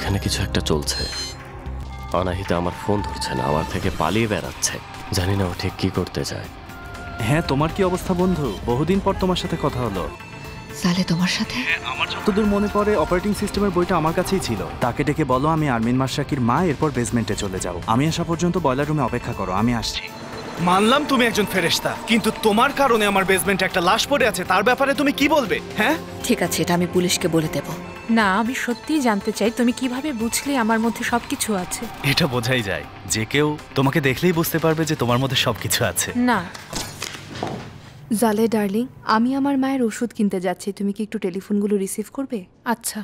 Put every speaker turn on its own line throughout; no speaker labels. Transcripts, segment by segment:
এখানে কিছু একটা চলছে। অনাহিতা আমার ফোন ধরছে না, আমার থেকে পালিয়ে বেড়াচ্ছে। জানি না ও ঠিক কি করতে চায়।
হ্যাঁ, তোমার কি অবস্থা বন্ধু? বহুদিন পর তোমার সাথে কথা হলো।
সালে তোমার সাথে?
আমার যতদূর মনে পড়ে অপারেটিং সিস্টেমের বইটা আমার কাছেই ছিল। তাকে ডেকে বলো আমি আরমিন মাশরাকির মা, এরপর বেসমেন্টে চলে যাও। আমি আসা পর্যন্ত বয়লার রুমে অপেক্ষা করো, আমি আসছি।
মানলাম তুমি একজন ফেরেশতা, কিন্তু তোমার কারণে আমার বেসমেন্টে একটা লাশ পড়ে আছে, তার ব্যাপারে তুমি কি বলবে? হ্যাঁ
ঠিক আছে, এটা আমি পুলিশকে বলে দেব।
না, আমি সত্যিই জানতে চাই তুমি কিভাবে বুঝলে আমার মধ্যে সবকিছু আছে।
এটা বোঝাই যায়, যে কেউ তোমাকে দেখলেই বুঝতে পারবে যে তোমার মধ্যে সবকিছু আছে।
না,
জালে ডার্লিং, আমি আমার মায়ের ওষুধ কিনতে যাচ্ছি, তুমি কি একটু টেলিফোনগুলো রিসিভ করবে?
আচ্ছা।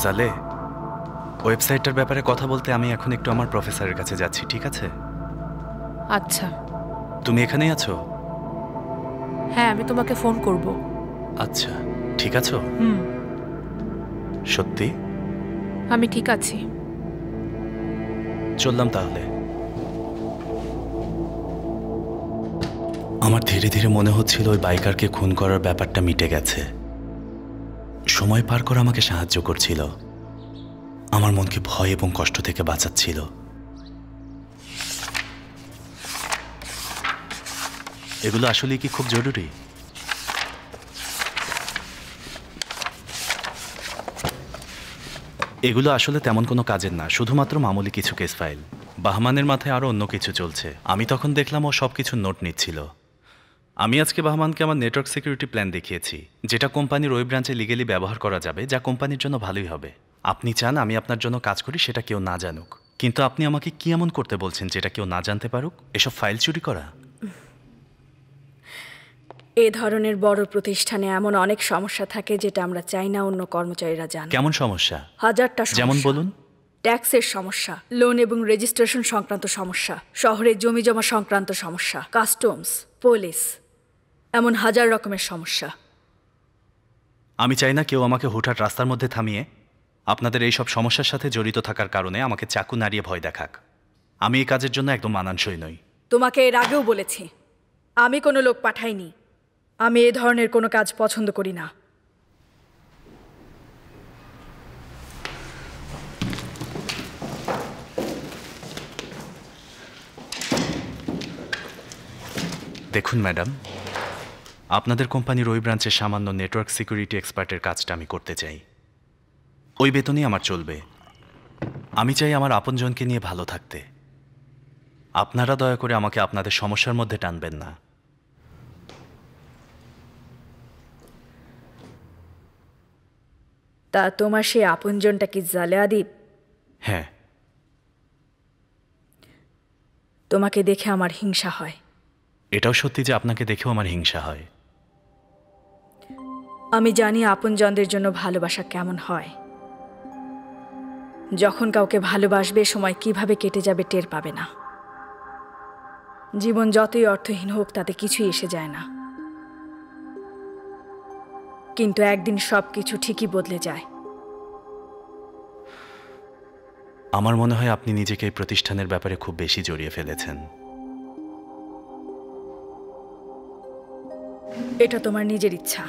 জালে, ওয়েবসাইটটার ব্যাপারে কথা বলতে আমি এখন একটু আমার প্রফেসরের কাছে যাচ্ছি, ঠিক আছে?
আচ্ছা।
তুমি এখানেই আছো?
হ্যাঁ, আমি তোমাকে ফোন করব।
আচ্ছা, ঠিক আছো?
হুম,
সত্যি?
আমি ঠিক আছি।
চললাম তাহলে। আমার ধীরে ধীরে মনে হচ্ছিল ওই বাইকারকে খুন করার ব্যাপারটা মিটে গেছে। সময় পার করে আমাকে সাহায্য করছিল, আমার মনকে ভয় এবং কষ্ট থেকে বাঁচাচ্ছিল। এগুলো আসলে কি খুব জরুরি? এগুলো আসলে তেমন কোনো কাজের না, শুধুমাত্র মামুলি কিছু কেস ফাইল। বাহমানের মাথায় আরও অন্য কিছু চলছে। আমি তখন দেখলাম ও সব কিছু নোট নিচ্ছিল। আমি আজকে বাহমানকে আমার নেটওয়ার্ক সিকিউরিটি প্ল্যান দেখিয়েছি, যেটা কোম্পানির ওই ব্রাঞ্চে লিগেলি ব্যবহার করা যাবে, যা কোম্পানির জন্য ভালোই হবে। আপনি চান আমি আপনার জন্য কাজ করি, সেটা কেউ না জানুক, কিন্তু আপনি আমাকে কি এমন করতে বলছেন যেটা কেউ না জানতে পারুক? এসব ফাইল চুরি করা?
এ ধরনের বড় প্রতিষ্ঠানে এমন অনেক সমস্যা থাকে যেটা আমরা চাই না অন্য কর্মচারীরা জানে।
কেমন সমস্যা?
হাজারটা সমস্যা।
যেমন বলুন।
ট্যাক্সের সমস্যা, লোন এবং রেজিস্ট্রেশন সংক্রান্ত সমস্যা, শহরে জমি জমা সংক্রান্ত সমস্যা, কাস্টমস, পুলিশ, এমন হাজার রকমের সমস্যা।
আমি চাই না কেউ আমাকে হুটহাট রাস্তার মধ্যে থামিয়ে আপনাদের এই সব সমস্যার সাথে জড়িত থাকার কারণে আমাকে চাকু নাড়িয়ে ভয় দেখাক। আমি এই কাজের জন্য একদম মানানসই নই।
তোমাকে এর আগেও বলেছি, আমি কোনো লোক পাঠাইনি। আমি এ ধরনের কোনো কাজ পছন্দ করি না।
দেখুন ম্যাডাম, আপনাদের কোম্পানির ওই ব্রাঞ্চের সামান্য নেটওয়ার্ক সিকিউরিটি এক্সপার্টের কাজটা আমি করতে চাই। ওই বেতনই আমার চলবে। আমি চাই আমার আপনজনকে নিয়ে ভালো থাকতে। আপনারা দয়া করে আমাকে আপনাদের সমস্যার মধ্যে টানবেন না।
তা তোমার সেই আপনজনটা কি জালে আদিব?
হ্যাঁ।
তোমাকে দেখে আমার হিংসা হয়।
এটাও সত্যি যে আপনাকে দেখেও আমার হিংসা হয়।
আমি জানি আপনজনদের জন্য ভালোবাসা কেমন হয়। যখন কাউকে ভালোবাসবে সময় কিভাবে কেটে যাবে টের পাবে না। জীবন যতই অর্থহীন হোক তাতে কিছুই এসে যায় না, কিন্তু একদিন সবকিছু ঠিকই বদলে যায়।
আমার মনে হয় আপনি নিজেকে এই প্রতিষ্ঠানের ব্যাপারে খুব বেশি জড়িয়ে ফেলেছেন।
এটা তোমার নিজের ইচ্ছা।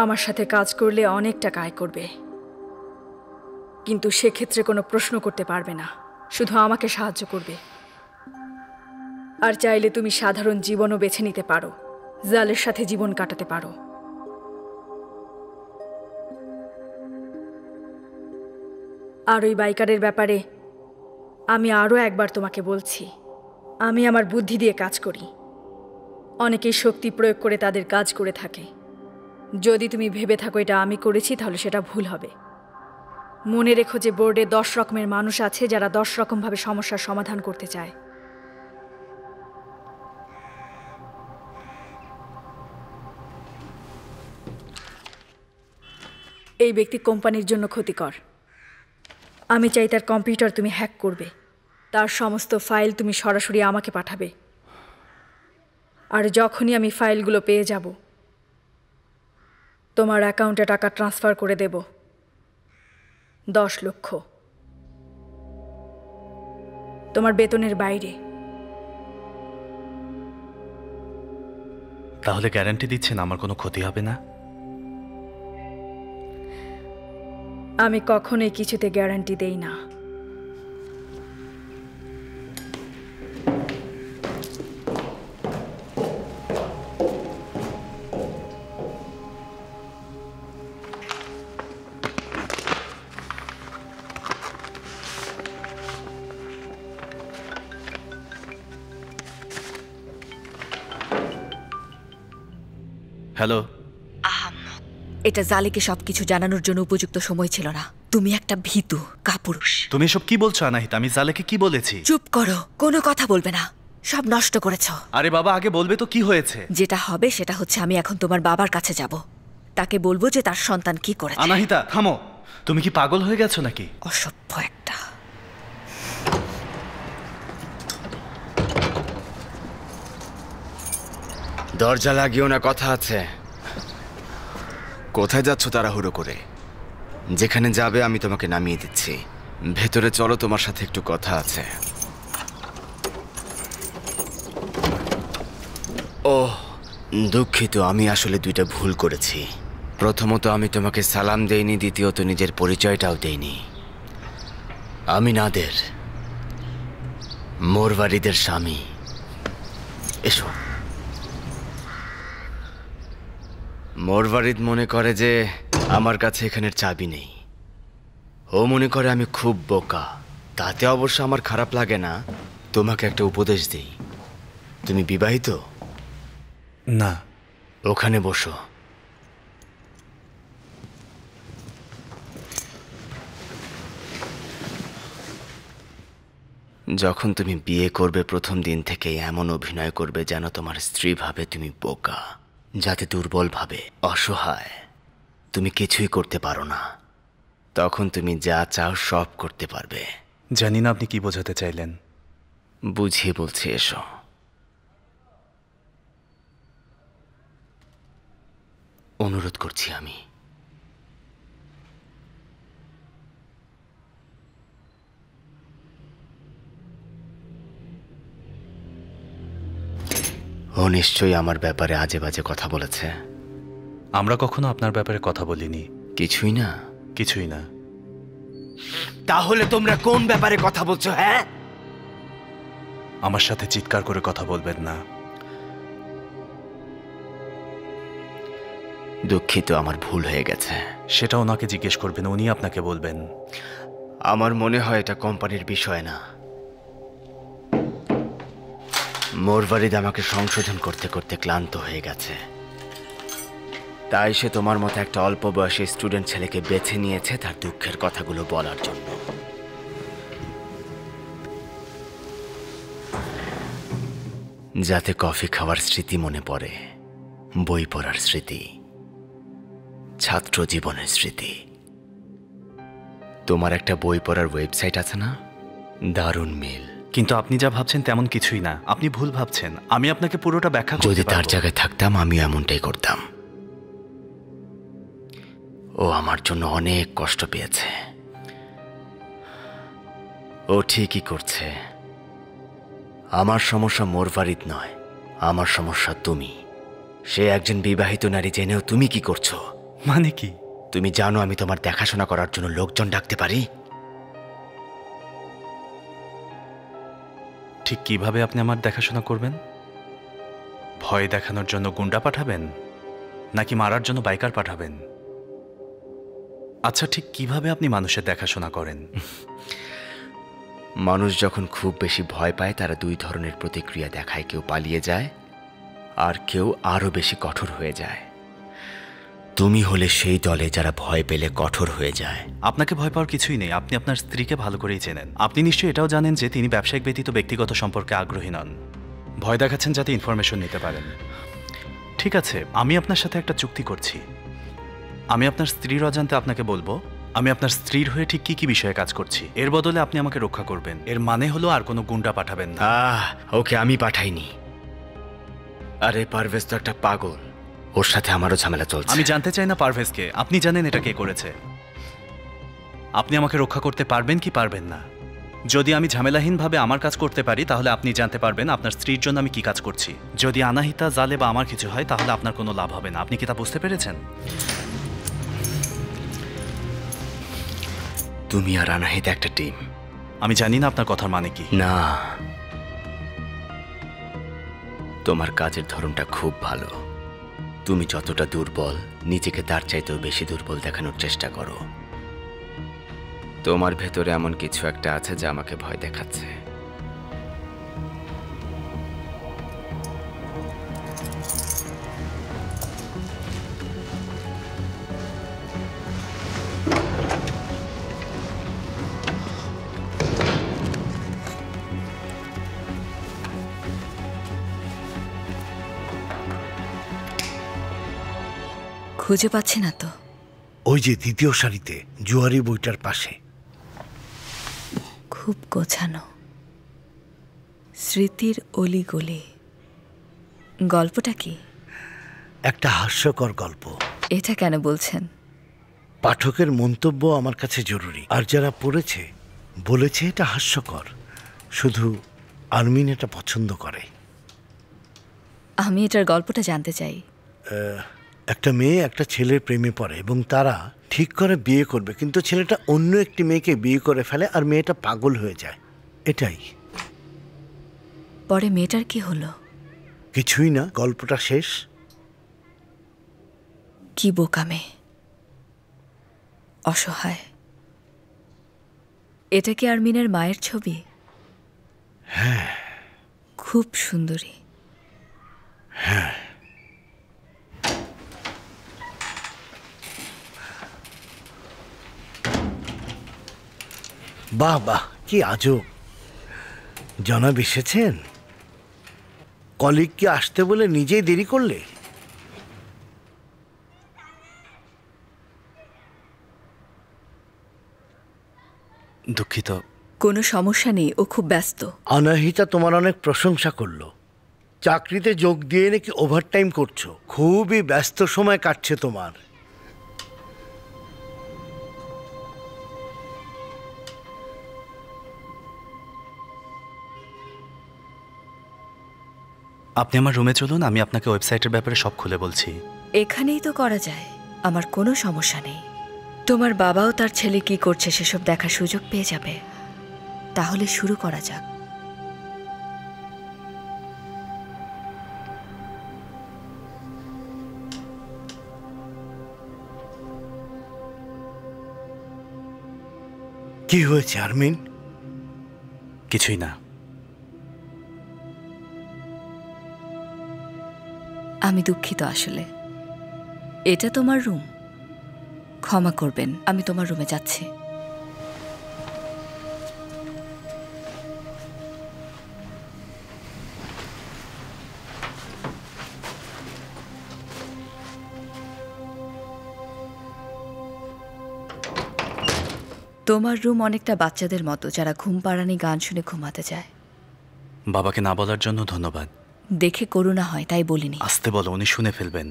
আমার সাথে কাজ করলে অনেক টাকা আয় করবে, কিন্তু সেক্ষেত্রে কোনো প্রশ্ন করতে পারবে না, শুধু আমাকে সাহায্য করবে। আর চাইলে তুমি সাধারণ জীবনও বেছে নিতে পারো, জালের সাথে জীবন কাটাতে পারো। আর ওই বাইকারের ব্যাপারে আমি আরও একবার তোমাকে বলছি, আমি আমার বুদ্ধি দিয়ে কাজ করি। অনেকেই শক্তি প্রয়োগ করে তাদের কাজ করে থাকে। যদি তুমি ভেবে থাকো এটা আমি করেছি, তাহলে সেটা ভুল হবে। মনে রেখো যে বোর্ডে 10 রকমের মানুষ আছে যারা 10 রকমভাবে সমস্যার সমাধান করতে চায়। এই ব্যক্তি কোম্পানির জন্য ক্ষতিকর। আমি চাই তার কম্পিউটার তুমি হ্যাক করবে, তার সমস্ত ফাইল তুমি সরাসরি আমাকে পাঠাবে। আর যখনই আমি ফাইলগুলো পেয়ে যাব, তোমার অ্যাকাউন্টে টাকা ট্রান্সফার করে দেব, 10 লক্ষ। তোমার বেতনের বাইরে।
তাহলে গ্যারান্টি দিচ্ছেন আমার কোনো ক্ষতি হবে না?
আমি কখনোই কিছুতে গ্যারান্টি দেই না।
হ্যালো।
এটা জালিকে সবকিছু জানানোর জন্য উপযুক্ত সময় ছিল না। তুমি একটা ভীতু কাপুরুষ।
তুমি এসব কি বলছো আনাহিত? আমি জালেকে কি বলেছি?
চুপ করো, কোনো কথা বলবে না। সব নষ্ট করেছ।
আরে বাবা, আগে বলবে তো কি হয়েছে।
যেটা হবে সেটা হচ্ছে আমি এখন তোমার বাবার কাছে যাব, তাকে বলবো যে তার সন্তান কি করেছে।
আনাহিতা থামো, তুমি কি পাগল হয়ে গেছো নাকি?
অসভ্য একটা।
দরজা লাগিও না, কথা আছে। কোথায় যাচ্ছ তাড়াহুড়ো করে? যেখানে যাবে আমি তোমাকে নামিয়ে দিচ্ছি। ভেতরে চলো, তোমার সাথে একটু কথা আছে। ওহ দুঃখিত, আমি আসলে 2টা ভুল করেছি। প্রথমত আমি তোমাকে সালাম দেইনি, দ্বিতীয়ত নিজের পরিচয়টাও দেইনি। আমি নাদের, মোরবাড়িদের স্বামী। এসো। মোরবাড়িদ মনে করে যে আমার কাছে এখানের চাবি নেই। ও মনে করে আমি খুব বোকা। তাতে অবশ্য আমার খারাপ লাগে না। তোমাকে একটা উপদেশ দিই, তুমি বিবাহিত?
না।
ওখানে বসো। যখন তুমি বিয়ে করবে প্রথম দিন থেকে এমন অভিনয় করবে যেন তোমার স্ত্রী ভাবে তুমি বোকা, যাতে দুর্বল ভাবে, অসহায়, তুমি কিছুই করতে পারো না। তখন তুমি যা চাও সব করতে পারবে।
জানি না আপনি কি বোঝাতে চাইলেন।
বুঝিয়ে বলছি, এসো। অনুরোধ করছি আমি। ও নিশ্চয়ই আমার ব্যাপারে আজে বাজে কথা বলেছে।
আমরা কখনো আপনার ব্যাপারে কথা বলিনি।
কিছুই না?
কিছুই না।
তাহলে তোমরা কোন ব্যাপারে কথা বলছো? হ্যাঁ,
আমার সাথে চিৎকার করে কথা বলবেন না।
দুঃখিত, আমার ভুল হয়ে গেছে।
সেটা ওনাকে জিজ্ঞেস করবেন, উনি আপনাকে বলবেন।
আমার মনে হয় এটা কোম্পানির বিষয় না। মোরবাড়িদ আমাকে সংশোধন করতে করতে ক্লান্ত হয়ে গেছে। তাই সে তোমার মতো একটা অল্প বয়সী স্টুডেন্ট ছেলেকে বেছে নিয়েছে তার দুঃখের কথাগুলো বলার জন্য। যাতে কফি খাওয়ার স্মৃতি মনে পড়ে, বই পড়ার স্মৃতি, ছাত্র জীবনের স্মৃতি। তোমার একটা বই পড়ার ওয়েবসাইট আছে না? দারুণ মিল।
কিন্তু আপনি যা ভাবছেন তেমন কিছুই না, আপনি ভুল ভাবছেন। আমি আপনাকে পুরোটা ব্যাখ্যা করতে
যদি তার
পারবো।
জায়গায় থাকতাম আমিও এমনটাই করতাম। ও আমার জন্য অনেক কষ্ট পেয়েছে। ও ঠিকই করছে। আমার সমস্যা মোরভারিদ নয়, আমার সমস্যা তুমি। সে একজন বিবাহিত নারী জেনেও তুমি কি করছো?
মানে কি?
তুমি জানো আমি তোমার দেখাশোনা করার জন্য লোকজন ডাকতে পারি।
ঠিক কিভাবে আপনি আমার দেখাশোনা করবেন? ভয় দেখানোর জন্য গুন্ডা পাঠাবেন, নাকি মারার জন্য বাইকার পাঠাবেন? আচ্ছা, ঠিক কিভাবে আপনি মানুষের দেখাশোনা করেন?
মানুষ যখন খুব বেশি ভয় পায় তারা দুই ধরনের প্রতিক্রিয়া দেখায়, কেউ পালিয়ে যায় আর কেউ আরো বেশি কঠোর হয়ে যায়। তুমি হলে সেই দলে যারা ভয় পেলে কঠোর হয়ে যায়।
আপনাকে ভয় পাওয়ার কিছুই নেই, আপনি আপনার স্ত্রীকে ভালো করেই চেনেন। আপনি নিশ্চয়ই এটাও জানেন যে তিনি ব্যবসায়িক ব্যতীত ব্যক্তিগত সম্পর্কে আগ্রহী নন। ভয় দেখাচ্ছেন যাতে ইনফরমেশন নিতে পারেন। ঠিক আছে, আমি আপনার সাথে একটা চুক্তি করছি। আমি আপনার স্ত্রীর অজান্তে আপনাকে বলবো আমি আপনার স্ত্রীর হয়ে ঠিক কি কি বিষয়ে কাজ করছি। এর বদলে আপনি আমাকে রক্ষা করবেন। এর মানে হলো আর কোনো গুন্ডা পাঠাবেন না।
ওকে আমি পাঠাইনি। আরে পারভেজ তো একটা পাগল, ওর সাথে আমারও ঝামেলা চলছে।
আমি জানতে চাই না পারভেজকে, আপনি জানেন এটা কে করেছে। আপনি আমাকে রক্ষা করতে পারবেন কি পারবেন না? যদি আমি ঝামেলাহীনভাবে আমার কাজ করতে পারি তাহলে আপনি জানতে পারবেন আপনার স্ত্রীর জন্য আমি কি কাজ করছি। যদি আনাহিতা, জালে বা আমার কিছু হয় তাহলে আপনার কোনো লাভ হবে না। আপনি কি তা বুঝতে পেরেছেন?
তুমি আর আনাহিতা একটা টিম।
আমি জানি না আপনার কথার মানে কি।
না, তোমার কাজের ধরনটা খুব ভালো। তুমি যতটা দুর্বল নিজেকে তার চাইতেও বেশি দুর্বল দেখানোর চেষ্টা করো। তোমার ভেতরে এমন কিছু একটা আছে যা আমাকে ভয় দেখাচ্ছে।
খুঁজে পাচ্ছি না তো।
ওই যে দ্বিতীয় সারিতে, জুয়ারি বইটার পাশে।
খুব গোছানো, স্মৃতির অলিগলি। গল্পটা কি?
একটা হাস্যকর গল্প।
এটা কেন বলছেন?
পাঠকের মন্তব্য আমার কাছে জরুরি, আর যারা পড়েছে বলেছে এটা হাস্যকর। শুধু আরমিন এটা পছন্দ করে।
আমি এটার গল্পটা জানতে চাই।
একটা মেয়ে একটা ছেলের প্রেমে পড়ে এবং তারা ঠিক করে বিয়ে করবে, কিন্তু ছেলেটা অন্য একটি মেয়েকে বিয়ে করে ফেলে আর মেয়েটা পাগল হয়ে যায়। এটাই।
পরে মেয়েটার কি হলো?
কিছুই না, গল্পটা শেষ।
কি বোকা মেয়ে, অসহায়। এটা কি আরমিনের মায়ের ছবি?
হ্যাঁ।
খুব সুন্দরী।
হ্যাঁ। বাহ বাহ, কি আজব। জনাব এসেছেন? কলিগকে আসতে বলে নিজেই দেরি করলে?
দুঃখিত।
কোনো সমস্যা নেই, ও খুব ব্যস্ত।
অনাহিতা তোমার অনেক প্রশংসা করলো। চাকরিতে যোগ দিয়ে নাকি ওভারটাইম করছো। খুবই ব্যস্ত সময় কাটছে তোমার।
আপনি আমার রুমে চলুন, আমি আপনাকে ওয়েবসাইটের ব্যাপারে সব খুলে বলছি।
এখানেই তো করা যায়, আমার কোনো সমস্যা নেই। তোমার বাবাও তার ছেলে কি করছে সেসব দেখার সুযোগ পেয়ে যাবে। তাহলে শুরু করা যাক।
কি হয়েছে আরমিন?
কিছুই না।
আমি দুঃখিত আসলে। এটা তোমার রুম? ক্ষমা করবেন, আমি তোমার রুমে যাচ্ছি। তোমার রুম অনেকটা বাচ্চাদের মতো যারা ঘুম পাড়ানি গান শুনে ঘুমাতে যায়।
বাবাকে না বলার জন্য ধন্যবাদ।
দেখে করুণা হয় তাই বলিনি।
আসতে বলো, উনি শুনে ফেলবেন।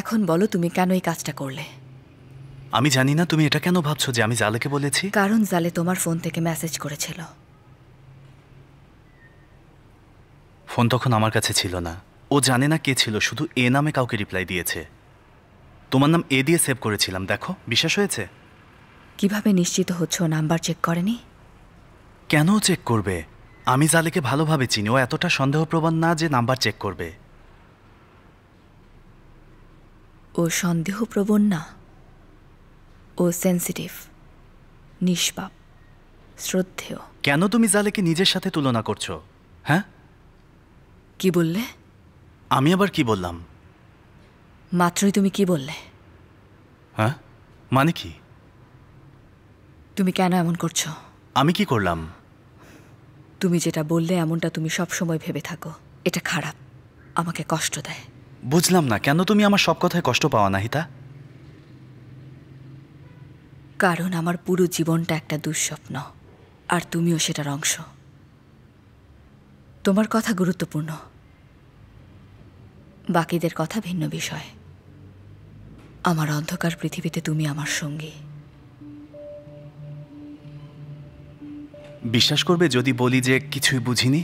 এখন বলো তুমি কেন এই কাজটা করলে?
আমি জানি না তুমি এটা কেন ভাবছো যে আমি জালেকে বলেছি।
কারণ জালে তোমার ফোন থেকে মেসেজ করেছিল।
ফোন তখন আমার কাছে ছিল না, ও জানে না কে ছিল, শুধু এ নামে কাউকে রিপ্লাই দিয়েছে। তোমার নাম এ দিয়ে সেভ করেছিলাম, দেখো বিশ্বাস হয়েছে।
কিভাবে নিশ্চিত হচ্ছ ও নাম্বার চেক করেনি?
কেন চেক করবে? আমি জালেকে ভালোভাবে চিনি, ও এতটা সন্দেহপ্রবণ না যে নাম্বার চেক করবে।
ও সন্দেহপ্রবণ না, ও সেন্সিটিভ, নিষ্পাপ, শ্রদ্ধেয়।
কেন তুমি জালেকে নিজের সাথে তুলনা করছো? হ্যাঁ,
কি বললে?
আমি আবার কি বললাম?
মাত্রই তুমি কি বললে?
হ্যাঁ মানে কি?
তুমি কেন এমন করছো?
আমি কি করলাম?
তুমি যেটা বললে এমনটা তুমি সব সময় ভেবে থাকো। এটা খারাপ, আমাকে কষ্ট দেয়।
বুঝলাম না কেন তুমি আমার সব কথায় কষ্ট পাওয়া, নাহিতা?
কারণ আমার পুরো জীবনটা একটা দুঃস্বপ্ন, আর তুমিও সেটার অংশ। তোমার কথা গুরুত্বপূর্ণ, বাকিদের কথা ভিন্ন বিষয়। আমার অন্ধকার পৃথিবীতে তুমি আমার সঙ্গী।
বিশ্বাস করবে যদি বলি যে কিছুই বুঝিনি?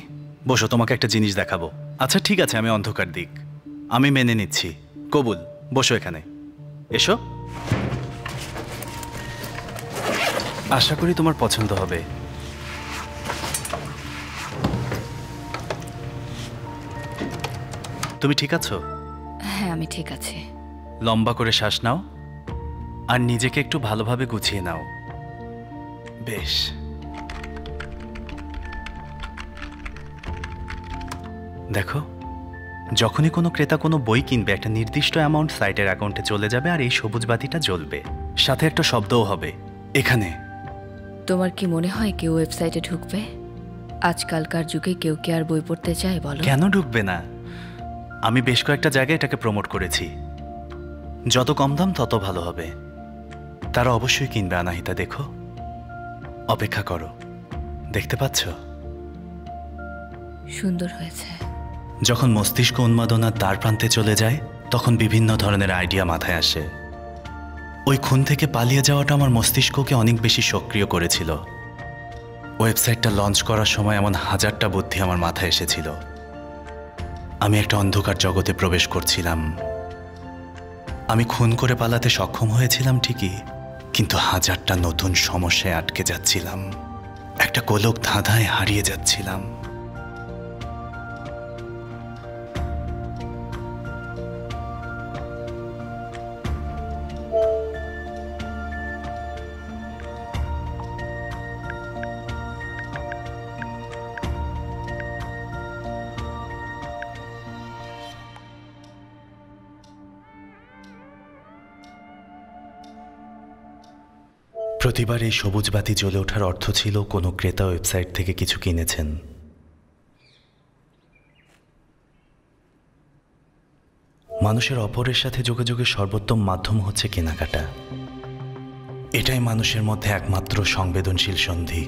বসো, তোমাকে একটা জিনিস দেখাবো। আচ্ছা ঠিক আছে, আমি অন্ধকার দিক আমি মেনে নিচ্ছি, কবুল। বসো এখানে, এসো। আশা করি তোমার পছন্দ হবে। তুমি ঠিক আছো?
হ্যাঁ, আমি ঠিক আছি।
লম্বা করে শ্বাস নাও আর নিজেকে একটু ভালোভাবে গুছিয়ে নাও। বেশ, দেখো, যখনই কোনো ক্রেতা কোনো বই কিনবে একটা নির্দিষ্ট অ্যামাউন্ট সাইটের অ্যাকাউন্টে চলে যাবে আর এই সবুজ বাতিটা জ্বলবে, সাথে একটা শব্দও হবে এখানে।
তোমার কি মনে হয় কেউ ওয়েবসাইটে ঢুকবে? আজকালকার যুগে কেউ কি আর বই পড়তে চায় বলো?
কেন ঢুকবে না? আমি বেশ কয়েকটা জায়গায় এটাকে প্রমোট করেছি। যত কম দাম তত ভালো হবে। তারা অবশ্যই কিনবে আনাহিতা, দেখো, অপেক্ষা করো। দেখতে পাচ্ছ?
সুন্দর হয়েছে।
যখন মস্তিষ্ক উন্মাদনার দ্বার প্রান্তে চলে যায় তখন বিভিন্ন ধরনের আইডিয়া মাথায় আসে। ওই খুন থেকে পালিয়ে যাওয়াটা আমার মস্তিষ্ককে অনেক বেশি সক্রিয় করেছিল। ওয়েবসাইটটা লঞ্চ করার সময় এমন হাজারটা বুদ্ধি আমার মাথায় এসেছিল। আমি একটা অন্ধকার জগতে প্রবেশ করছিলাম। আমি খুন করে পালাতে সক্ষম হয়েছিলাম ঠিকই, কিন্তু হাজারটা নতুন সমস্যায় আটকে যাচ্ছিলাম। একটা গোলক ধাঁধায় হারিয়ে যাচ্ছিলাম। প্রতিবার এই সবুজ বাতি জ্বলে ওঠার অর্থ ছিল কোনো ক্রেতা ওয়েবসাইট থেকে কিছু কিনেছেন। মানুষের অপরের সাথে যোগাযোগের সর্বোত্তম মাধ্যম হচ্ছে কেনাকাটা। এটাই মানুষের মধ্যে একমাত্র সংবেদনশীল সন্ধি।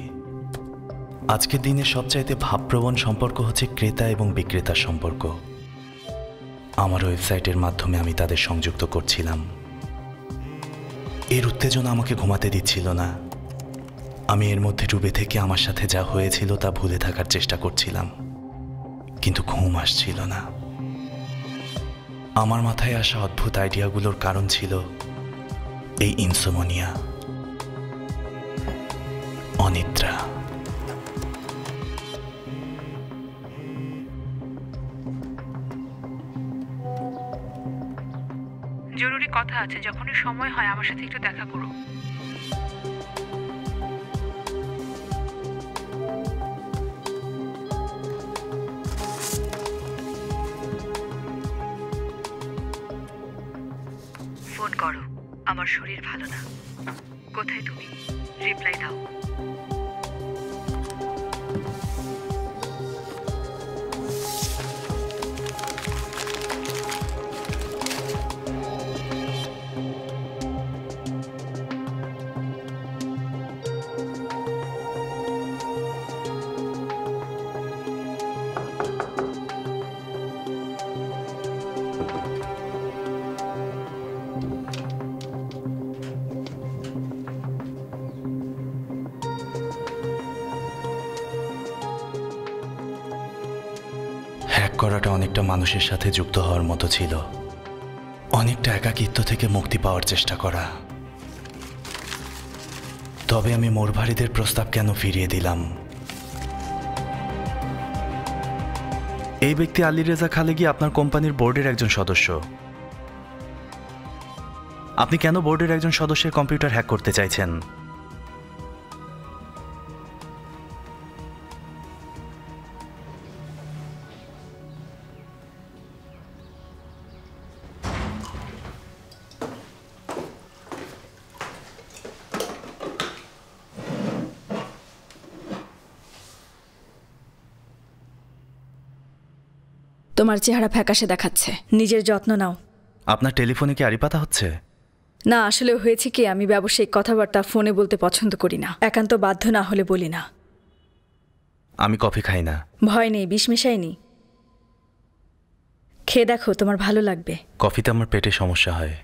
আজকের দিনে সবচাইতে ভাবপ্রবণ সম্পর্ক হচ্ছে ক্রেতা এবং বিক্রেতার সম্পর্ক। আমার ওয়েবসাইটের মাধ্যমে আমি তাদের সংযুক্ত করছিলাম। এর উত্তেজনা আমাকে ঘুমাতে দিচ্ছিল না। আমি এর মধ্যে ডুবে থেকে আমার সাথে যা হয়েছিল তা ভুলে থাকার চেষ্টা করছিলাম, কিন্তু ঘুম আসছিল না। আমার মাথায় আসা অদ্ভুত আইডিয়াগুলোর কারণ ছিল এই ইনসোমনিয়া, অনিদ্রা।
জরুরি কথা আছে, যখনই সময় হয় আমার সাথে একটু দেখা করো। ফোন
আমার শরীর ভালো না। কোথায় তুমি? রিপ্লাই দাও।
হ্যাক করাটা অনেকটা মানুষের সাথে যুক্ত হওয়ার মতো ছিল, অনেকটা একাকিত্ব থেকে মুক্তি পাওয়ার চেষ্টা করা। তবে আমি মোরভারিদের প্রস্তাব কেন ফিরিয়ে দিলাম? এই ব্যক্তি আলী রেজা খালেগি আপনার কোম্পানির বোর্ডের একজন সদস্য। আপনি কেন বোর্ডের একজন সদস্যের কম্পিউটার হ্যাক করতে চাইছেন?
তোমার চেহারা ফ্যাকাশে দেখাচ্ছে, নিজের যত্ন নাও।
আপনার টেলিফোনে কি আড়ি পাতা হচ্ছে?
না, আসলে হয়েছে কি, আমি ব্যবসায়িক কথাবার্তা ফোনে বলতে পছন্দ করি না, একান্ত বাধ্য না হলে বলি না।
আমি কফি খাই না।
ভয় নেই, বিষ মেশাইনি। খেয়ে দেখো, তোমার ভালো লাগবে।
কফিতে আমার পেটে সমস্যা হয়।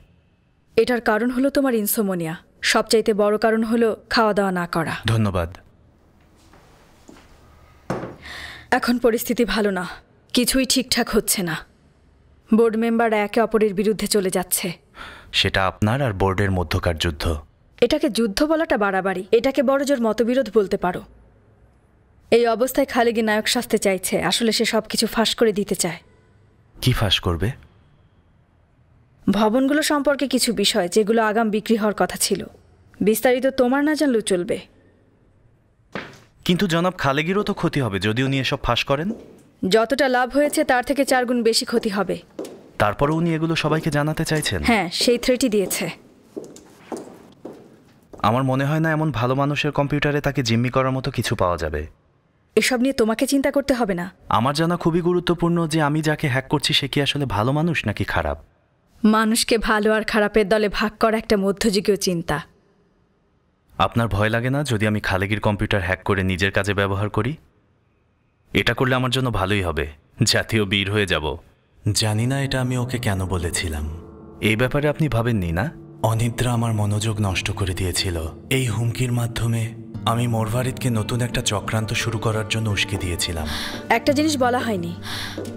এটার কারণ হলো তোমার ইনসোমনিয়া, সবচাইতে বড় কারণ হলো খাওয়া দাওয়া না করা।
ধন্যবাদ।
এখন পরিস্থিতি ভালো না, কিছুই ঠিকঠাক হচ্ছে না। বোর্ড মেম্বাররা একে অপরের বিরুদ্ধে চলে যাচ্ছে।
সেটা আপনার আর বোর্ডের মধ্যকার যুদ্ধ।
এটাকে যুদ্ধ বলাটা বাড়াবাড়ি, এটাকে বড়জোর মতবিরোধ বলতে পারো। এই অবস্থায় খালেগি নায়ক সাজতে চাইছে, আসলে সে সবকিছু ফাঁস করে দিতে চায়।
কি ফাঁস করবে?
ভবনগুলো সম্পর্কে কিছু বিষয় যেগুলো আগাম বিক্রি হওয়ার কথা ছিল। বিস্তারিত তোমার না জানলেও চলবে।
কিন্তু জনাব খালেগিরও তো ক্ষতি হবে যদি উনি এসব ফাঁস করেন।
যতটা লাভ হয়েছে তার থেকে 4 গুণ বেশি ক্ষতি হবে।
তারপরে উনি এগুলো সবাইকে জানাতে চাইছেন?
হ্যাঁ, সেই থ্রেটই দিয়েছে।
আমার মনে হয় না এমন ভালো মানুষের কম্পিউটারে তাকে জিম্মি করার মতো কিছু পাওয়া যাবে।
এসব নিয়ে তোমাকে চিন্তা করতে হবে না।
আমার জানা খুবই গুরুত্বপূর্ণ যে আমি যাকে হ্যাক করছি সে কি আসলে ভালো মানুষ নাকি খারাপ।
মানুষকে ভালো আর খারাপের দলে ভাগ করা একটা মধ্যযুগীয় চিন্তা।
আপনার ভয় লাগে না যদি আমি খালেগির কম্পিউটার হ্যাক করে নিজের কাজে ব্যবহার করি? এটা করলে আমার জন্য ভালোই হবে, জাতীয় বীর হয়ে যাব। জানি না এটা আমি ওকে কেন বলেছিলাম। এই ব্যাপারে আপনি ভাবেননি না? অনিদ্রা আমার মনোযোগ নষ্ট করে দিয়েছিল। এই হুমকির মাধ্যমে আমি মোরভারিদকে নতুন একটা চক্রান্ত শুরু করার জন্য উস্কে দিয়েছিলাম।
একটা জিনিস বলা হয়নি,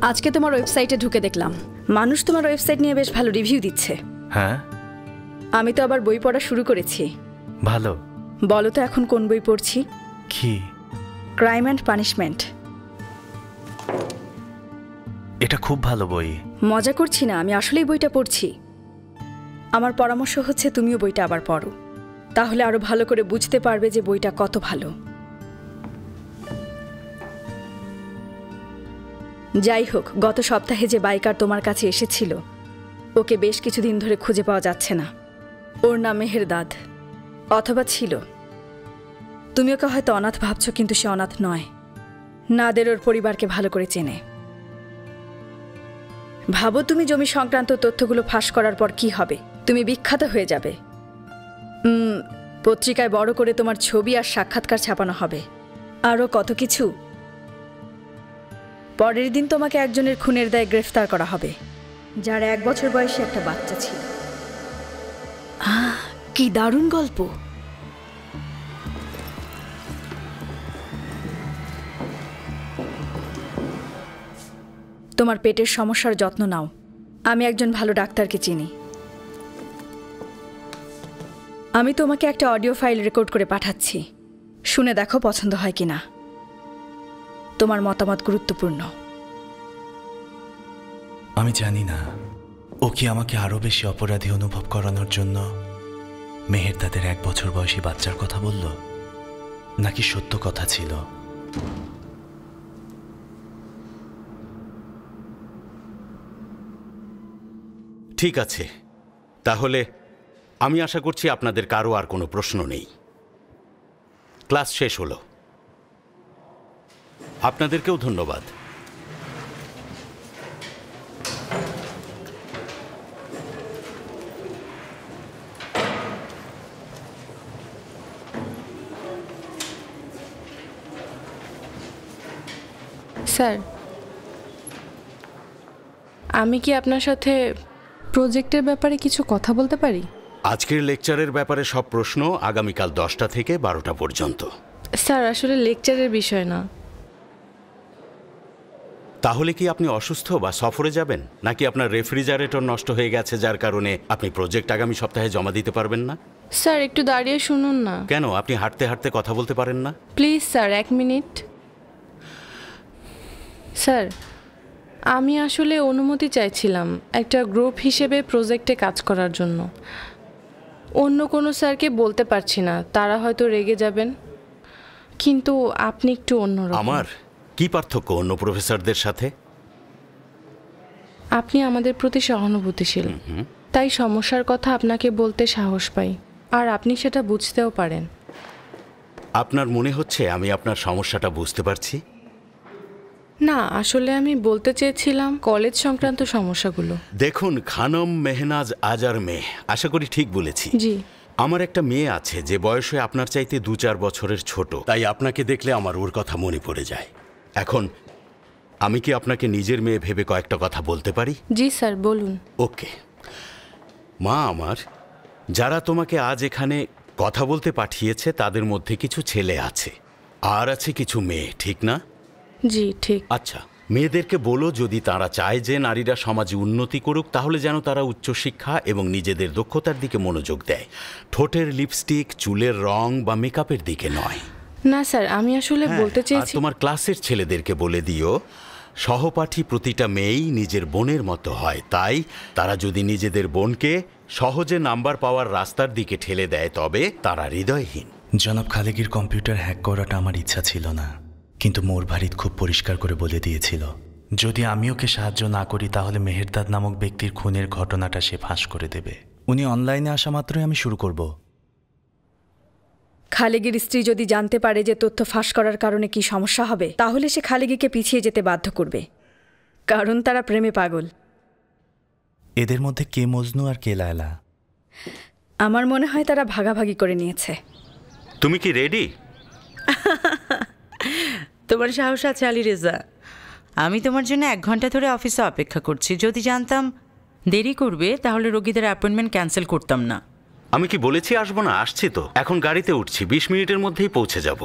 আজকে তোমার ওয়েবসাইটে ঢুকে দেখলাম মানুষ তোমার ওয়েবসাইট নিয়ে বেশ ভালো রিভিউ দিচ্ছে।
হ্যাঁ,
আমি তো আবার বই পড়া শুরু করেছি।
ভালো।
বলো তো এখন কোন বই পড়ছি?
কি?
Crime and punishment.
এটা খুব ভালো বই।
মজা করছি না, আমি আসলেই বইটা পড়ছি। আমার পরামর্শ হচ্ছে তুমিও বইটা আবার পড়ো, তাহলে আরো ভালো করে বুঝতে পারবে যে বইটা কত ভালো। যাই হোক, গত সপ্তাহে যে বাইকার তোমার কাছে এসেছিল ওকে বেশ কিছুদিন ধরে খুঁজে পাওয়া যাচ্ছে না। ওর নাম মেহেরদাদ, অথবা ছিল। তুমি ওকে হয়তো অনাথ ভাবছো, কিন্তু সে অনাথ নয়। নাদের ওর পরিবারকে ভালো করে চেনে। ভাবো তুমি জমি সংক্রান্ত তথ্যগুলো ফাঁস করার পর কি হবে? তুমি বিখ্যাত হয়ে যাবে। পত্রিকায় বড় করে তোমার ছবি আর সাক্ষাৎকার ছাপানো হবে, আরও কত কিছু। পরের দিন তোমাকে একজনের খুনের দায়ে গ্রেফতার করা হবে, যার 1 বছর বয়সী একটা বাচ্চা ছিল। কি দারুণ গল্প! তোমার পেটের সমস্যার যত্ন নাও। আমি একজন ভালো ডাক্তারকে চিনি। আমি তোমাকে একটা অডিও ফাইল রেকর্ড করে পাঠাচ্ছি, শুনে দেখো পছন্দ হয় কিনা। তোমার মতামত গুরুত্বপূর্ণ।
আমি জানি না ও কি আমাকে আরো বেশি অপরাধী অনুভব করানোর জন্য মেহেরদাদের 1 বছর বয়সী বাচ্চার কথা বলল, নাকি সত্য কথা ছিল।
ঠিক আছে, তাহলে আমি আশা করছি আপনাদের কারো আর কোনো প্রশ্ন নেই। ক্লাস শেষ হলো। আপনাদেরকেও ধন্যবাদ।
স্যার, আমি কি আপনার সাথে প্রজেক্টের ব্যাপারে কিছু কথা বলতে পারি?
আজকের লেকচারের ব্যাপারে সব প্রশ্ন আগামীকাল 10টা থেকে 12টা পর্যন্ত।
স্যার, আসলে লেকচারের বিষয় না।
তাহলে কি আপনি অসুস্থ বা সফরে যাবেন, নাকি আপনার রেফ্রিজারেটর নষ্ট হয়ে গেছে যার কারণে আপনি প্রজেক্ট আগামী সপ্তাহে জমা দিতে পারবেন না?
স্যার, একটু দাঁড়িয়ে শুনুন না।
কেন, আপনি হাঁটতে হাঁটতে কথা বলতে পারেন না?
Please sir, 1 minute. স্যার, আমি আসলে অনুমতি চাইছিলাম একটা গ্রুপ হিসেবে প্রজেক্টে কাজ করার জন্য। অন্য কোনো স্যারকে বলতে পারছি না, তারা হয়তো রেগে যাবেন, কিন্তু আপনি একটু অন্যরকম।
আমার কি পার্থক্য অন্য প্রফেসরদের সাথে?
আপনি আমাদের প্রতি সহানুভূতিশীল, তাই সমস্যার কথা আপনাকে বলতে সাহস পাই, আর আপনি সেটা বুঝতেও পারেন।
আপনার মনে হচ্ছে আমি আপনার সমস্যাটা বুঝতে পারছি?
না, আসলে আমি বলতে চেয়েছিলাম কলেজ সংক্রান্ত সমস্যাগুলো।
দেখুন, খানম মেহনাজ আজার মেয়ে, আশা করি ঠিক বলেছি।
জি।
আমার একটা মেয়ে আছে যে বয়সে আপনার চাইতে 2-4 বছরের ছোট, তাই আপনাকে দেখলে আমার ওর কথা মনে পড়ে যায়। এখন আমি কি আপনাকে নিজের মেয়ে ভেবে কয়েকটা কথা বলতে পারি?
জি স্যার, বলুন।
ওকে। মা আমার, যারা তোমাকে আজ এখানে কথা বলতে পাঠিয়েছে তাদের মধ্যে কিছু ছেলে আছে, আর আছে কিছু মেয়ে, ঠিক না?
জি ঠিক।
আচ্ছা, মেয়েদেরকে বলো যদি তারা চায় যে নারীরা সমাজে উন্নতি করুক, তাহলে যেন তারা উচ্চশিক্ষা এবং নিজেদের দক্ষতার দিকে মনোযোগ দেয়, ঠোঁটের লিপস্টিক, চুলের রং বা মেকআপের দিকে নয়।
না স্যার, আমি আসলে বলতে চেয়েছি।
আর তোমার ক্লাসের ছেলেদেরকে বলে দিও সহপাঠী প্রতিটা মেয়েই নিজের বোনের মতো হয়, তাই তারা যদি নিজেদের বোনকে সহজে নাম্বার পাওয়ার রাস্তার দিকে ঠেলে দেয় তবে তারা হৃদয়হীন।
জনাব খালেগির কম্পিউটার হ্যাক করাটা আমার ইচ্ছা ছিল না, কিন্তু মোর ভারিত খুব পরিষ্কার করে বলে দিয়েছিল যদি আমি ওকে সাহায্য না করি তাহলে মেহেরদাদ নামক ব্যক্তির খুনের ঘটনাটা সে ফাঁস করে দেবে। উনি অনলাইনে আসা মাত্রই আমি শুরু করব।
খালেগির স্ত্রী যদি জানতে পারে যে তথ্য ফাঁস করার কারণে কি সমস্যা হবে, তাহলে সে খালেগিকে পিছিয়ে যেতে বাধ্য করবে, কারণ তারা প্রেমে পাগল।
এদের মধ্যে কে মজনু আর কে লায়লা?
আমার মনে হয় তারা ভাগাভাগি করে নিয়েছে।
তুমি কি রেডি?
তোমার সাহস আছে আলী রেজা। আমি তোমার জন্য 1 ঘন্টা ধরে অফিসে অপেক্ষা করছি। যদি জানতাম দেরি করবে তাহলে রোগীদের অ্যাপয়েন্টমেন্ট ক্যান্সেল করতাম না।
আমি কি বলেছি আসবো না? আসছি তো, এখন গাড়িতে উঠছি, 20 মিনিটের মধ্যেই পৌঁছে যাব।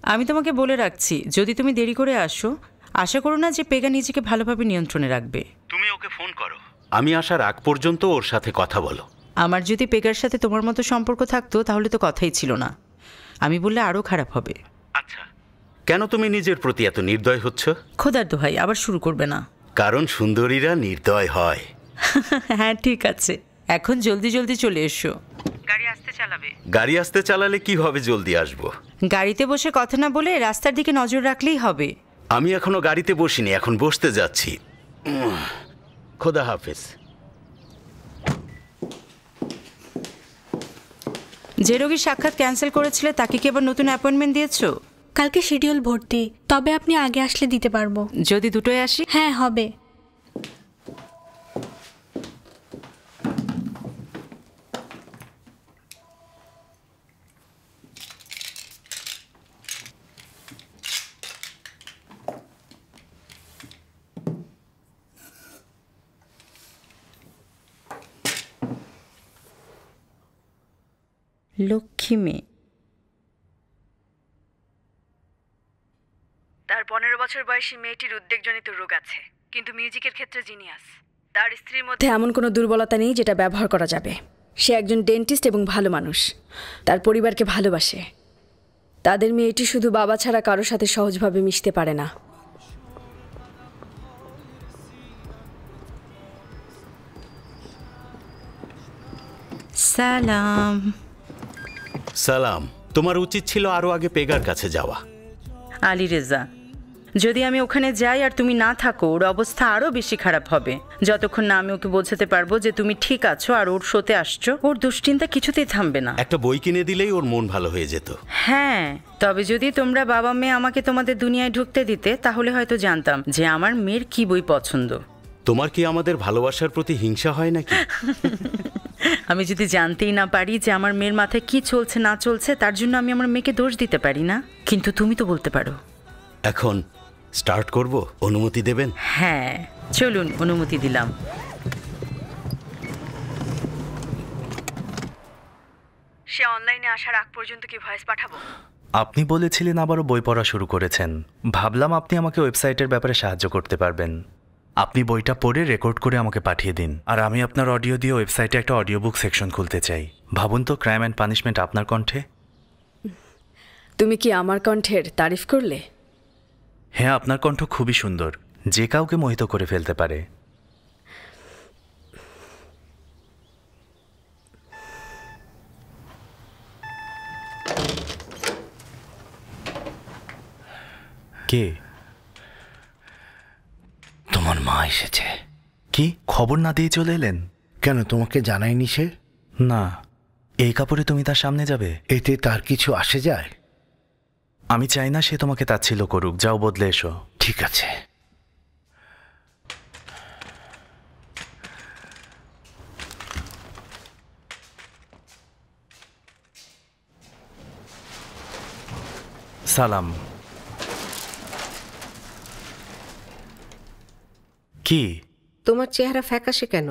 আমি তোমাকে বলে রাখছি, যদি তুমি দেরি করে আসো, আশা করো না যে পেগা নিজেকে ভালোভাবে নিয়ন্ত্রণে রাখবে।
তুমি ওকে ফোন করো, আমি আসার আগ পর্যন্ত ওর সাথে কথা বলো।
আমার যদি পেগার সাথে তোমার মতো সম্পর্ক থাকতো তাহলে তো কথাই ছিল না। আমি বললে আরও খারাপ হবে।
আচ্ছা, কেন তুমি নিজের প্রতি এত নির্দয় হচ্ছ?
খোদার দোহাই, আবার শুরু করবে না।
কারণ সুন্দরীরা নির্দয় হয়।
হ্যাঁ ঠিক আছে, এখন জলদি জলদি চলে এসো। গাড়ি আসতে চালাবে।
গাড়ি আসতে চালালে কিভাবে জলদি আসবো?
গাড়িতে বসে কথা না বলে রাস্তার দিকে নজর রাখলেই হবে।
আমি এখনো গাড়িতে বসিনি, এখন বসতে যাচ্ছি। খোদা হাফেজ।
যে রোগীর সাক্ষাৎ ক্যান্সেল করেছিলে তাকে কি আবার নতুন অ্যাপয়েন্টমেন্ট দিয়েছো?
কালকে শিডিউল ভর্তি, তবে আপনি আগে আসলে দিতে পারবো।
যদি দুটোই আসি?
হ্যাঁ হবে।
লক্ষ্মী মেয়ে।
তার 15 বছর বয়সী মেয়েটির উদ্বেগজনিত রোগ আছে, কিন্তু মিউজিকের ক্ষেত্রে জিনিয়াস। তার স্ত্রীর মধ্যে এমন কোনো দুর্বলতা নেই যেটা ব্যবহার করা যাবে। সে একজন ডেন্টিস্ট এবং ভালো মানুষ, তার পরিবারকে ভালোবাসে। তাদের মেয়েটি শুধু বাবা ছাড়া কারোর সাথে সহজভাবে মিশতে পারে না।
সালাম।
সালাম। তোমার উচিত ছিল আরো আগে পেগার কাছে যাওয়া।
আলী রেজা, যদি আমি ওখানে যাই আর তুমি না থাকো, ওর অবস্থা আরো বেশি খারাপ হবে। যতক্ষণ না আমি ওকে বোঝাতে পারবো যে তুমি ঠিক আছো আর ওর শোতে আসছো, ওর দুশ্চিন্তা কিছুতেই থামবে না।
একটা বই কিনে দিলেই ওর মন ভালো হয়ে যেত।
হ্যাঁ, তবে যদি তোমরা বাবা মেয়ে আমাকে তোমাদের দুনিয়ায় ঢুকতে দিতে, তাহলে হয়তো জানতাম যে আমার মেয়ের কি বই পছন্দ।
তোমার কি আমাদের ভালোবাসার প্রতি হিংসা হয় নাকি?
আমি যদি জানতেই না পারি যে আমার মেয়ের মাথায় কি চলছে না চলছে, তার জন্য আমি আমার মেয়েকে দোষ দিতে পারি না। কিন্তু তুমি তো বলতে পারো।
এখন স্টার্ট করব, অনুমতি দেবেন?
হ্যাঁ চলুন, অনুমতি দিলাম।
সে অনলাইনে আসার আগ পর্যন্ত কি ভয়েস পাঠাবো?
আপনি বলেছিলেন আবারও বই পড়া শুরু করেছেন। ভাবলাম আপনি আমাকে ওয়েবসাইটের ব্যাপারে সাহায্য করতে পারবেন। আপনি বইটা পড়ে রেকর্ড করে আমাকে পাঠিয়ে দিন, আর আমি আপনার অডিও দিয়ে ওয়েবসাইটে একটা অডিও বুক সেকশন খুলতে চাই। ভাবুন তো, ক্রাইম অ্যান্ড পানিশমেন্ট আপনার কণ্ঠে।
তুমি কি আমার কণ্ঠের তারিফ করলে?
হ্যাঁ, আপনার কণ্ঠ খুবই সুন্দর, যে কাউকে মোহিত করে ফেলতে পারে। কে?
তোমার মা এসেছে।
কি খবর না দিয়ে চলে এলেন?
কেন, তোমাকে জানায়নি সে?
না। এই কাপড়ে তুমি তার সামনে যাবে?
এতে তার কিছু আসে যায়?
আমি চাই না সে তোমাকে তাচ্ছিল্য করুক। যাও, বদলে এসো।
ঠিক আছে।
সালাম। কি?
তোমার চেহারা ফ্যাকাশে কেন?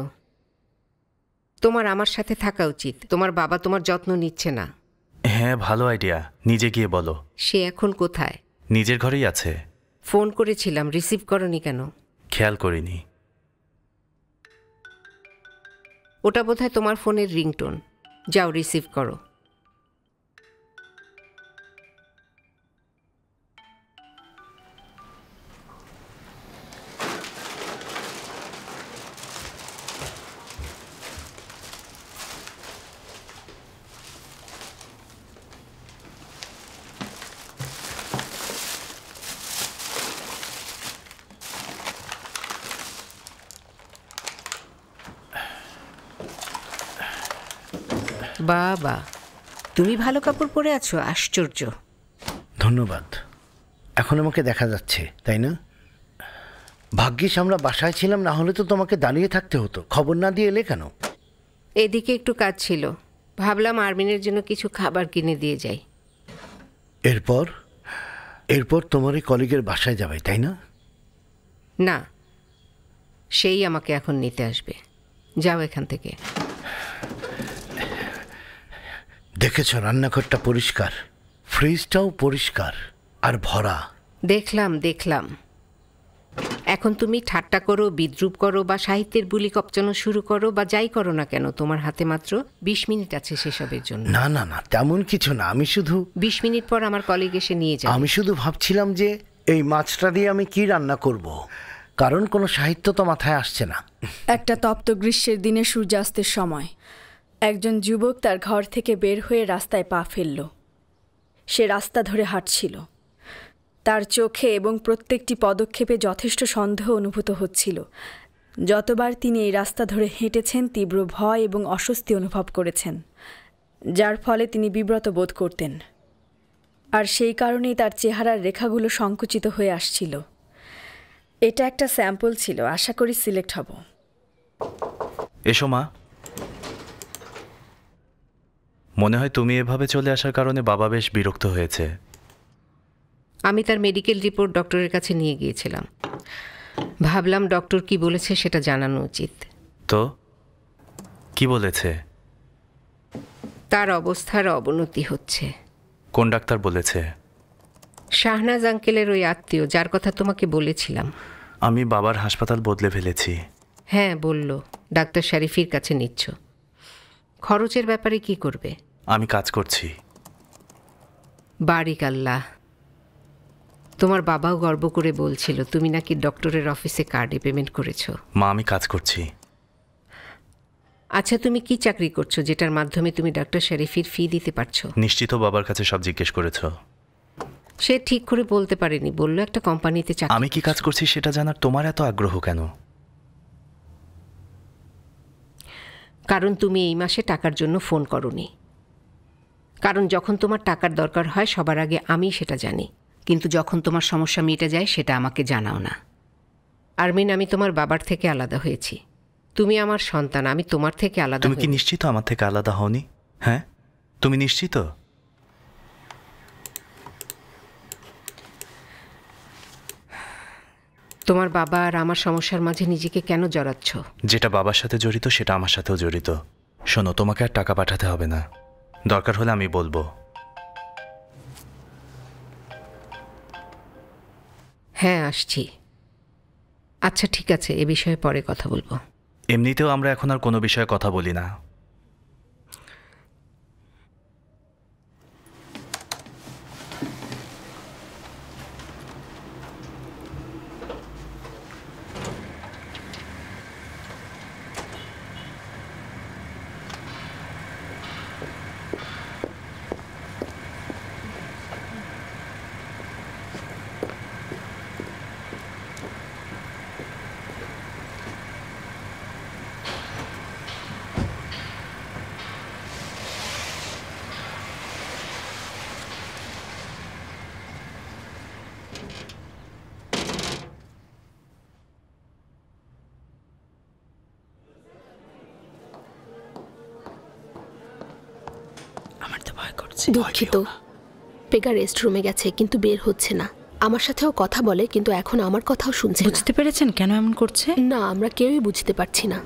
তোমার আমার সাথে থাকা উচিত। তোমার বাবা তোমার যত্ন নিচ্ছে না।
হ্যাঁ, ভালো আইডিয়া। নিজে গিয়ে বলো।
সে এখন কোথায়?
নিজের ঘরেই আছে।
ফোন করেছিলাম, রিসিভ করনি কেন?
খেয়াল করিনি।
ওটা বোধহয় তোমার ফোনের রিংটোন। যাও, রিসিভ করো। বাবা, তুমি ভালো কাপড় পরে আছো, আশ্চর্য।
ধন্যবাদ। এখন আমাকে দেখা যাচ্ছে, তাই না? ভাগ্যিস আমরা বাসায় ছিলাম, না হলে তো তোমাকে দাঁড়িয়ে থাকতে হতো। খবর না দিয়ে এলে কেন?
এদিকে একটু কাজ ছিল, ভাবলাম আরমিনের জন্য কিছু খাবার কিনে দিয়ে যাই।
এরপর তোমার এই কলিগের বাসায় যাবে, তাই না?
না, সেই আমাকে এখন নিতে আসবে। যাও এখান থেকে।
দেখেছ, রান্নাঘরটা পরিষ্কার, ফ্রিজটাও পরিষ্কার আর ভরা।
দেখলাম। এখন তুমি ঠাট্টা করো, বিদ্রুপ করো বা সাহিত্যের বুলি কপচানো শুরু করো বা যাই করো না কেন, তোমার হাতে মাত্র 20 মিনিট আছে সেসবের জন্য।
না, তেমন কিছু না। আমি শুধু
20 মিনিট পর আমার কলিগ এসে নিয়ে যাবে।
আমি শুধু ভাবছিলাম যে এই মাছটা দিয়ে আমি কি রান্না করব, কারণ কোনো সাহিত্য তো মাথায় আসছে না।
একটা তপ্ত গ্রীষ্মের দিনে সূর্যাস্তের সময় একজন যুবক তার ঘর থেকে বের হয়ে রাস্তায় পা ফেলল। সে রাস্তা ধরে হাঁটছিল। তার চোখে এবং প্রত্যেকটি পদক্ষেপে যথেষ্ট সন্দেহ অনুভূত হচ্ছিল। যতবার তিনি এই রাস্তা ধরে হেঁটেছেন, তীব্র ভয় এবং অস্বস্তি অনুভব করেছেন, যার ফলে তিনি বিব্রত বোধ করতেন। আর সেই কারণেই তার চেহারার রেখাগুলো সংকুচিত হয়ে আসছিল। এটা একটা স্যাম্পল ছিল, আশা করি সিলেক্ট হব।
এসো মা। মনে হয় তুমি এভাবে চলে আসার কারণে বাবা বেশ বিরক্ত হয়েছে।
আমি তার মেডিকেল রিপোর্ট ডক্টরের কাছে নিয়ে গিয়েছিলাম। ভাবলাম ডক্টর কি বলেছে সেটা জানানো উচিত।
তো কি বলেছে?
তার অবস্থার অবনতি হচ্ছে।
কোন ডাক্তার বলেছে?
শাহনাজ আঙ্কেলের ওই আত্মীয়, যার কথা তোমাকে বলেছিলাম।
আমি বাবার হাসপাতাল বদলে ফেলেছি।
হ্যাঁ, বলল। ডাক্তার শরীফির কাছে নিচ্ছ। খরচের ব্যাপারে কি করবে?
আমি কাজ করছি।
বারিক আল্লাহ। তোমার বাবাও গর্ব করে বলছিল তুমি নাকি ডক্টরের অফিসে কার্ডে পেমেন্ট করেছো।
মা, আমি কাজ করছি।
আচ্ছা, তুমি কি চাকরি করছো যেটার মাধ্যমে তুমি ডাক্তার শরীফির ফি দিতে পারছো?
নিশ্চিত বাবার কাছে সব জিজ্ঞেস করেছো?
সে ঠিক করে বলতে পারেনি, বললো একটা কোম্পানিতে চাকরি।
আমি কি কাজ করছি সেটা জানার তোমার এত আগ্রহ কেন?
কারণ তুমি এই মাসে টাকার জন্য ফোন করোনি। কারণ যখন তোমার টাকার দরকার হয় সবার আগে আমি সেটা জানি, কিন্তু যখন তোমার সমস্যা মিটে যায় সেটা আমাকে জানাও না। আরমিন, আমি তোমার বাবার থেকে আলাদা হয়েছি, তুমি আমার সন্তান, আমি তোমার থেকে আলাদা।
তুমি কি নিশ্চিত আমার থেকে আলাদা হওনি? হ্যাঁ, তুমি নিশ্চিত?
তোমার বাবা আর আমার সমস্যার মাঝে নিজেকে কেন জড়াচ্ছ?
যেটা বাবার সাথে জড়িত সেটা আমার সাথেও জড়িত। শোনো, তোমাকে আর টাকা পাঠাতে হবে না, দরকার হলে আমি বলবো।
হ্যাঁ, আসছি। আচ্ছা ঠিক আছে, এ বিষয়ে পরে কথা বলবো।
এমনিতেও আমরা এখন আর কোনো বিষয়ে কথা বলি না।
দুঃখিত, পেগা রেস্টরুমে গেছে কিন্তু বের হচ্ছে না। আমার সাথেও কথা বলে কিন্তু এখন আমার কথাও শুনছে না।
বুঝতে পেরেছেন কেন এমন করছে?
না, আমরা কেউই বুঝতে পারছি না।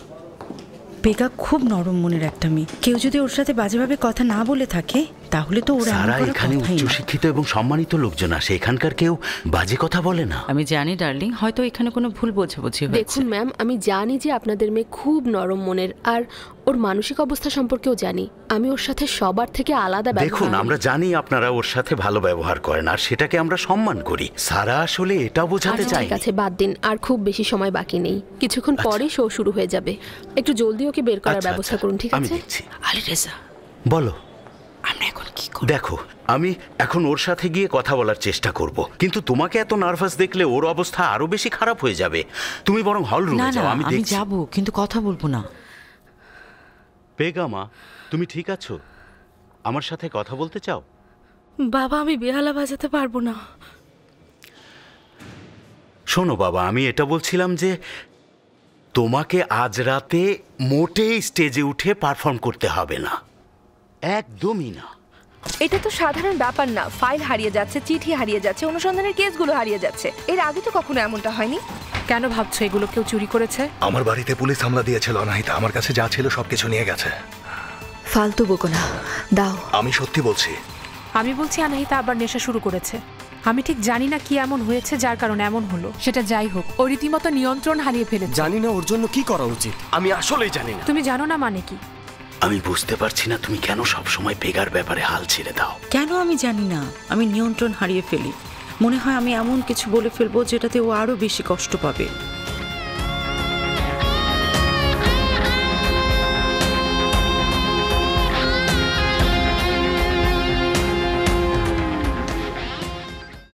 পেগা খুব নরম মনের একটা মেয়ে, কেউ যদি ওর সাথে বাজেভাবে কথা না বলে থাকে তাহলে তো ওরা
সারা এখানে উচ্চশিক্ষিত এবং সম্মানিত লোকজন আসে, এখানকার কেউ বাজে কথা বলে না।
আমি জানি ডার্লিং, হয়তো এখানে কোনো ভুল বোঝাবুঝি হয়েছে।
দেখুন ম্যাম, আমি জানি যে আপনাদের মেয়ে খুব নরম মনের, আর ওর মানসিক অবস্থা সম্পর্কেও জানি। আমি ওর সাথে সবার থেকে আলাদা ব্যবহার
দেখুন, আমরা জানি আপনারা ওর সাথে ভালো ব্যবহার করেন আর সেটাকে আমরা সম্মান করি। সারা আসলে এটা বোঝাতে চাই।
ঠিক আছে, বাদ দিন, আর খুব বেশি সময় বাকি নেই, কিছুক্ষণ পরে শো শুরু হয়ে যাবে। একটু জলদি ওকে বের করার ব্যবস্থা করুন, ঠিক আছে?
আলী রেজা,
বলো।
আমরা এখন কি করব?
দেখো, আমি এখন ওর সাথে গিয়ে কথা বলার চেষ্টা করব, কিন্তু তোমাকে এত নার্ভাস দেখলে ওর অবস্থা আরো বেশি খারাপ হয়ে যাবে। তুমি বরং হল রুমে যাও, আমি দেখছি।
যাব, কিন্তু কথা বলবো না।
পেগা মা, তুমি ঠিক আছো? আমার সাথে কথা বলতে চাও?
বাবা, আমি বেহালা বাজাতে পারবো না।
শোনো বাবা, আমি এটা বলছিলাম যে তোমাকে আজ রাতে মোটেই স্টেজে উঠে পারফর্ম করতে হবে না, একদমই না।
এটা তো সাধারণ ব্যাপার না। ফাইল হারিয়ে যাচ্ছে, চিঠি হারিয়ে যাচ্ছে, অনুসন্ধানের কেসগুলো হারিয়ে যাচ্ছে। এর আগে তো কখনো এমনটা হয়নি।
কেন ভাবছো এগুলো কেউ চুরি করেছে?
আমার বাড়িতে পুলিশ হামলা দিয়েছিল, অনাহিতা আমার কাছে যা ছিল সবকিছু নিয়ে গেছে।
ফালতু বকো না, দাও।
আমি সত্যি বলছি।
আমি বলছি অনাহিতা আবার নেশা শুরু করেছে। আমি ঠিক জানি না কি এমন হয়েছে যার কারণে এমন হলো। সেটা যাই হোক, ও রীতিমতো নিয়ন্ত্রণ হারিয়ে ফেলেছে।
জানি না ওর জন্য কি করা উচিত, আমি আসলেই জানি না।
তুমি জানো না মানে কি?
আমি বুঝতে পারছি না তুমি কেন সব সময় পেগার ব্যাপারে হাল ছেড়ে দাও।
কেন আমি জানি না, আমি নিয়ন্ত্রণ হারিয়ে ফেলি। মনে হয় আমি এমন কিছু বলে ফেলবো যেটাতে ও আরো বেশি কষ্ট পাবে।